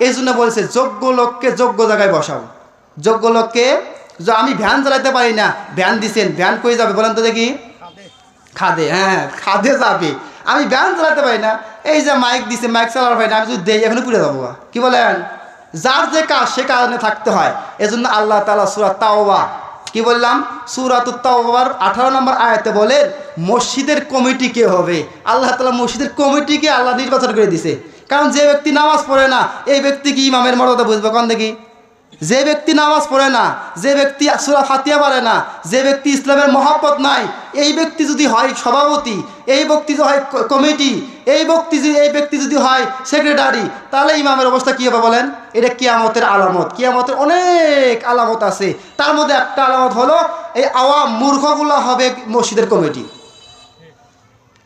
এই জন্য বলছে যোগ্য লোককে যোগ্য জায়গায় বসাও। যোগ্য লোককে, আমি ভ্যান চালাতে পারি না, ভ্যান দিছেন, ভ্যান কই যাবে বলেন তো দেখি? খাদে। হ্যাঁ, খাদে যাবে। আমি ভ্যান চালাতে পারি না, এই যে মাইক দিছে, মাইক চালাতে পারি না, আমি যদি দেই এখনো পুড়ে যাবো। কি বলেন? যার যে কাজ সে কারণে থাকতে হয়। এজন্য আল্লাহ তাআলা সূরা তাওবা, কি বললাম, সূরাতুত তাওবার 18 নম্বর আয়াতে বলেন মসজিদের কমিটি কে হবে। আল্লাহ তাআলা মসজিদের কমিটিকে আল্লাহ নির্বাচন করে দিছে। কারণ যে ব্যক্তি নামাজ পড়ে না এই ব্যক্তি কি ইমামের মর্যাদা বুঝবে কোন দেখি? যে ব্যক্তি নামাজ পড়ে না, যে ব্যক্তি সূরা ফাতিহা পড়ে না, যে ব্যক্তি ইসলামের মহব্বত নাই, এই ব্যক্তি যদি হয় সভাপতি, এই ব্যক্তি যদি হয় কমিটি, এই ব্যক্তি যদি হয় সেক্রেটারি, তাহলে ইমামের অবস্থা কী হবে বলেন? এটা কিয়ামতের আলামত। কিয়ামতের অনেক আলামত আছে, তার মধ্যে একটা আলামত হলো এই আওয়াম মূর্খগুলো হবে মসজিদের কমিটি।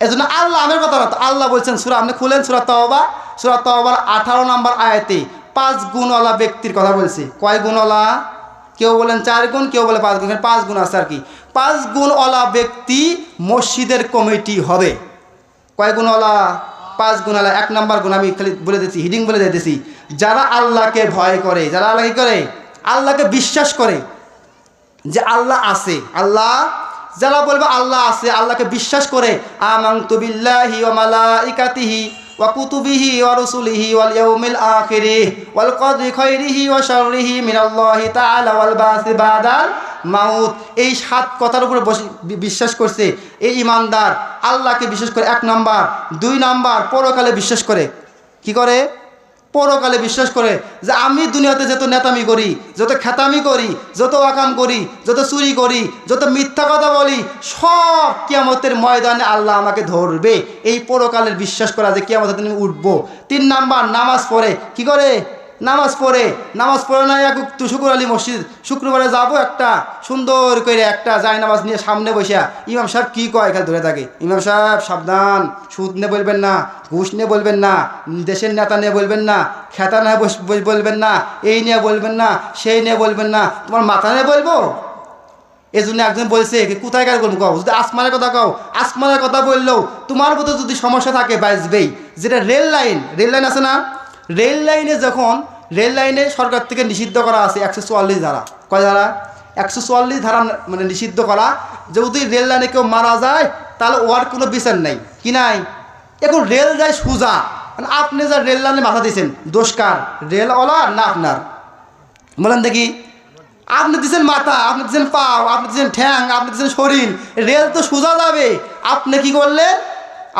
এজন্য আল্লাহ আমের কথা না, আল্লাহ বলছেন সূরা, আপনি খুলেন সূরা তাওবা, সূরা তাওবার 18 নম্বর আয়াতে 5 গুণওয়ালা ব্যক্তির কথা বলছি। কয় গুণওয়ালা? কেউ বলেন 4 গুণ, কেউ বলে 5 গুণ। 5 গুণ আছে আর কি। 5 গুণওয়ালা ব্যক্তি মসজিদের কমিটি হবে। কয় গুণওয়ালা? 5 গুণওয়ালা। 1 নম্বর গুণ আমি খালি বলে দিচ্ছি, হিডিং বলে দিতেছি, যারা আল্লাহকে ভয় করে, যারা আল্লাহকে করে, আল্লাহকে বিশ্বাস করে যে আল্লাহ আছে, আল্লাহ, যারা বলবে আল্লাহ আছে, আল্লাহকে বিশ্বাস করে, আমানতু বিল্লাহি ওয়া মালাইকাতিহি ওয়া কুতুবিহি ওয়া রুসুলিহি ওয়াল ইয়াউমিল আখিরি ওয়াল কদরি খাইরিহি ওয়া শাররিহি মিনাল্লাহি তাআলা ওয়াল বাসি বাদাল মাউত। এই 7 কথার উপরে বিশ্বাস করছে এই ইমানদার, আল্লাহকে বিশ্বাস করে 1 নাম্বার। 2 নাম্বার, পরকালে বিশ্বাস করে। কি করে? পরকালে বিশ্বাস করে যে আমি দুনিয়াতে যত নেতামি করি, যত খ্যাতামি করি, যত ওয়াকাম করি, যত চুরি করি, যত মিথ্যা কথা বলি, সব কিয়ামতের ময়দানে আল্লাহ আমাকে ধরবে। এই পরকালের বিশ্বাস করা যে কিয়ামতের দিনে আমি উঠবো। 3 নাম্বার, নামাজ পড়ে। কি করে? নামাজ পড়ে না একটু শুকুর আলী মসজিদ, শুক্রবারে যাবো একটা সুন্দর করে একটা যায় নামাজ নিয়ে সামনে বসিয়া ইমাম সাহেব কী কয় এখানে ধরে থাকে, ইমাম সাহেব সাবধান, সুদ নিয়ে বলবেন না, ঘুষ নিয়ে বলবেন না, দেশের নেতা নিয়ে বলবেন না, খেতা নিয়ে বলবেন না, এই নিয়ে বলবেন না, সেই নিয়ে বলবেন না, তোমার মাথা নিয়ে বলবো। এই জন্য একজন বলছে কোথায় কার বলবো, কও যদি আসমানের কথা কও, আসমানের কথা বললেও তোমার মতো যদি সমস্যা থাকে বাঁচবেই। যেটা রেল লাইন আছে না, রেল লাইনে যখন রেল লাইনে সরকার থেকে নিষিদ্ধ করা আছে 144 ধারা। কয় ধারা? 144 ধারা মানে নিষিদ্ধ করা, যদি রেল লাইনে কেউ মারা যায় তাহলে ওর কোনো বিচার নাই। কি নাই? এখন রেল যায় সোজা, আপনি যা রেল লাইনে মাথা দিয়েছেন, দোষ কার? রেলওয়ালার না আপনার? বলেন দেখি। আপনি দিচ্ছেন মাথা, আপনি দিচ্ছেন পাও, আপনি দিচ্ছেন ঠ্যাং, আপনি দিচ্ছেন শরীর, রেল তো সোজা যাবে। আপনি কি করলেন?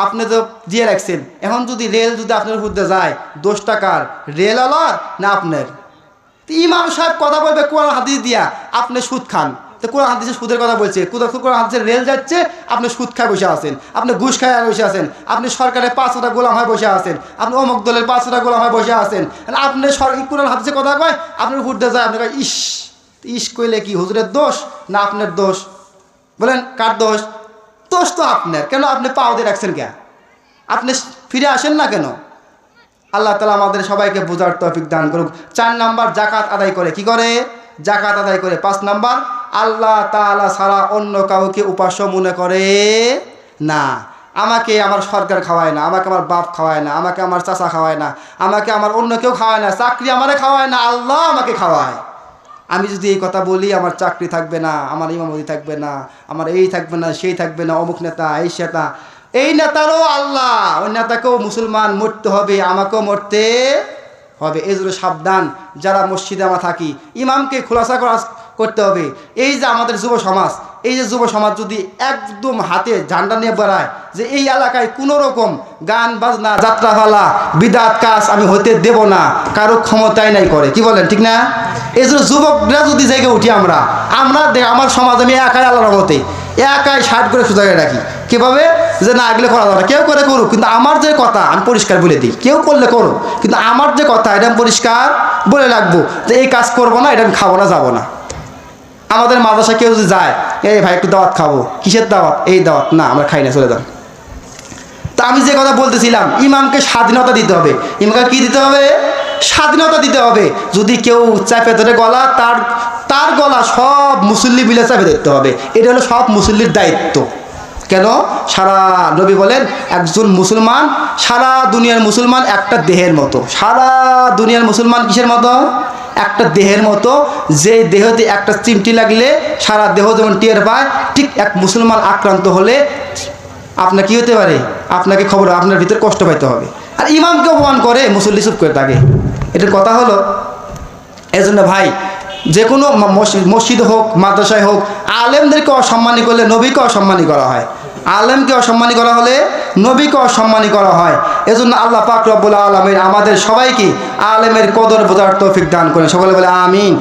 আপনি তো দিয়ে রাখছেন। এখন যদি রেল যদি আপনার উপরে যায়, দোষটা কার? রেলওয়ালার না আপনার? ইমাম সাহেব কথা বলবে কোরআন হাদিস দিয়া, আপনি সুদ খান, তো কোরআন হাদিসে সুদের কথা বলছে, কোরআন হাদিসে রেল যাচ্ছে, আপনি সুদ খায় বসে আছেন, আপনি ঘুষ খায় বসে আছেন, আপনি সরকারের 500টা গোলাম হয়ে বসে আছেন, আপনি অমুক দলের 500টা গোলাম হয়ে বসে আছেন। আপনি কোরআন হাদিসে কথা কয়, আপনার উপরে যায়, আপনি কয় ইস, ইস কইলে কি হুজুরের দোষ না আপনার দোষ? বলেন কার দোষ? দোষ তো আপনার। কেন আপনি পাও দিয়ে রাখছেন কেন? আপনি ফিরে আসেন না কেন? আল্লাহ তাআলা আমাদের সবাইকে বোঝার তৌফিক দান করুক। 4 নাম্বার, জাকাত আদায় করে। কি করে? জাকাত আদায় করে। 5 নাম্বার, আল্লাহ তাআলা ছাড়া অন্য কাউকে উপাস্য মনে করে না। আমাকে আমার সরকার খাওয়ায় না, আমাকে আমার বাপ খাওয়ায় না, আমাকে আমার চাচা খাওয়ায় না, আমাকে আমার অন্য কেউ খাওয়ায় না, চাকরি আমারে খাওয়ায় না, আল্লাহ আমাকে খাওয়ায়। আমি যদি এই কথা বলি আমার চাকরি থাকবে না, আমার ইমামতি থাকবে না, আমার এই থাকবে না, সেই থাকবে না, অমুক নেতা, এই নেতা, এই নেতারও আল্লাহ, ওই নেতাকেও মুসলমান মরতে হবে, আমাকেও মরতে হবে। এই জন্য সাবধান, যারা মসজিদে আমরা থাকি, ইমামকে খোলাসা করতে হবে। এই যে আমাদের যুব সমাজ, এই যে যুব সমাজ যদি একদম হাতে ঝান্ডা নিয়ে বেড়ায় যে এই এলাকায় কোনো রকম গান বাজনা যাত্রাপালা বিদাত কাজ আমি হতে দেব না, কারো ক্ষমতায় নাই করে। কি বলেন ঠিক না? এই জন্য যুবকরা যদি জায়গায় উঠি আমরা আমার সমাজ আমি একাই আল্লাহর রহমতে একাই 60 করে সুজায় রাখি। কীভাবে? যে না এগুলো করা যাবে না, কেউ করে করুক, কিন্তু আমার যে কথা আমি পরিষ্কার বলে দিই, কেউ করলে করো, কিন্তু আমার যে কথা এটা আমি পরিষ্কার বলে রাখবো যে এই কাজ করবো না, এটা আমি খাবো না, যাবো না। আমাদের মাদ্রাসা কেউ যদি যায়, এই ভাই একটু দাওয়াত খাবো, কিসের দাওয়াত? এই দাওয়াত না, আমরা খাই না, চলে যান। তা আমি যে কথা বলতেছিলাম, ইমামকে স্বাধীনতা দিতে হবে। ইমামকে কি দিতে হবে? স্বাধীনতা দিতে হবে। যদি কেউ চাপে ধরে গলা, তার গলা সব মুসল্লি মিলে চাপে ধরতে হবে। এটা হলো সব মুসল্লির দায়িত্ব। কেন? সারা নবী বলেন একজন মুসলমান, সারা দুনিয়ার মুসলমান একটা দেহের মতো। সারা দুনিয়ার মুসলমান কিসের মতো? একটা দেহের মতো। যে দেহতে একটা চিমটি লাগলে সারা দেহ যেমন টের পায়, ঠিক এক মুসলমান আক্রান্ত হলে আপনার কি হতে পারে? আপনাকে খবর, আপনার ভিতরে কষ্ট পাইতে হবে। আর ইমামকে অপমান করে, মুসল্লি চুপ করে থাকে। এটার কথা হলো। এজন্য ভাই, যে কোনো মসজিদ হোক, মাদ্রাসায় হোক, আলেমদেরকে অসম্মানী করলে নবীকে অসম্মানী করা হয়। আলেমকে অসম্মানী করা হলে নবীকে অসম্মানী করা হয়। এজন্য আল্লাহ পাক রব্বুল আলামিন আমাদের সবাইকে আলেমের কদর বোঝার তৌফিক দান করেন। সকলে বলে আমিন।